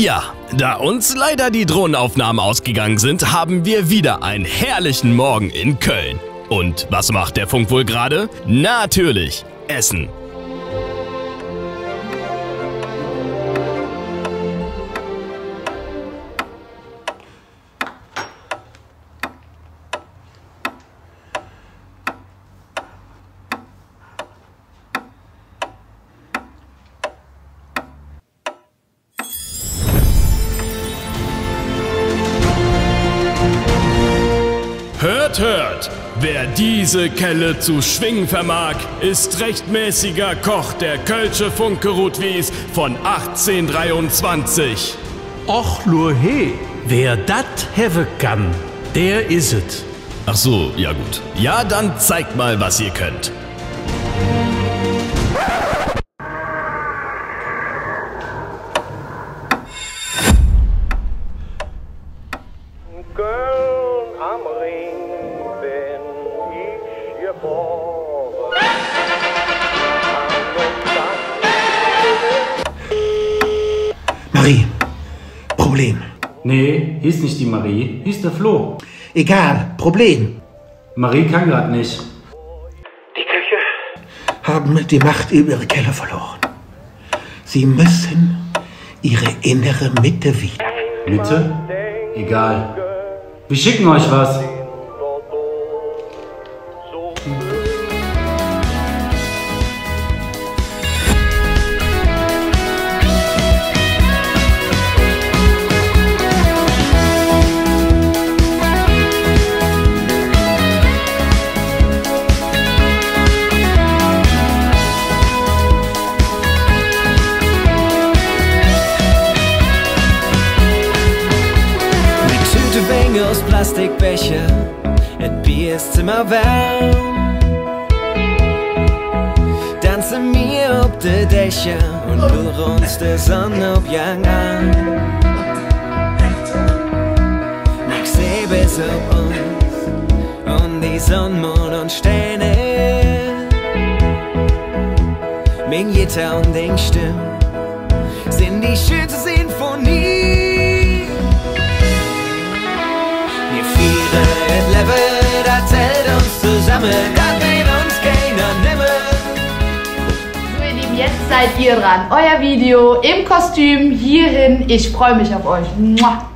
Ja, da uns leider die Drohnenaufnahmen ausgegangen sind, haben wir wieder einen herrlichen Morgen in Köln. Und was macht der Funk wohl gerade? Natürlich, Essen. Hört, hört! Wer diese Kelle zu schwingen vermag, ist rechtmäßiger Koch der Kölsche Funke Rotwies von 1823. Och nur he, wer dat have kann, der is it. Ach so, ja gut. Ja, dann zeigt mal, was ihr könnt. Köln am Ring bin ich geboren. Marie, Problem. Nee, hieß nicht die Marie, hieß der Flo. Egal, Problem. Marie kann grad nicht. Die Köche haben die Macht über ihre Keller verloren. Sie müssen ihre innere Mitte wieder. Mitte? Egal. Wir schicken euch was. Aus Plastikbecher, et Bier ist zimmerwarm. Tanzen wir auf de Dächer und lure uns der Sonnenaufgang an. Ich seh bis auf uns und die Sonne, Mond und Sterne. Mein Gitter und den Stimmen sind die schönste Sinfonie. Das hält uns zusammen, das will uns keiner nehmen. So ihr Lieben, jetzt seid ihr dran. Euer Video im Kostüm hierhin. Ich freue mich auf euch. Mua.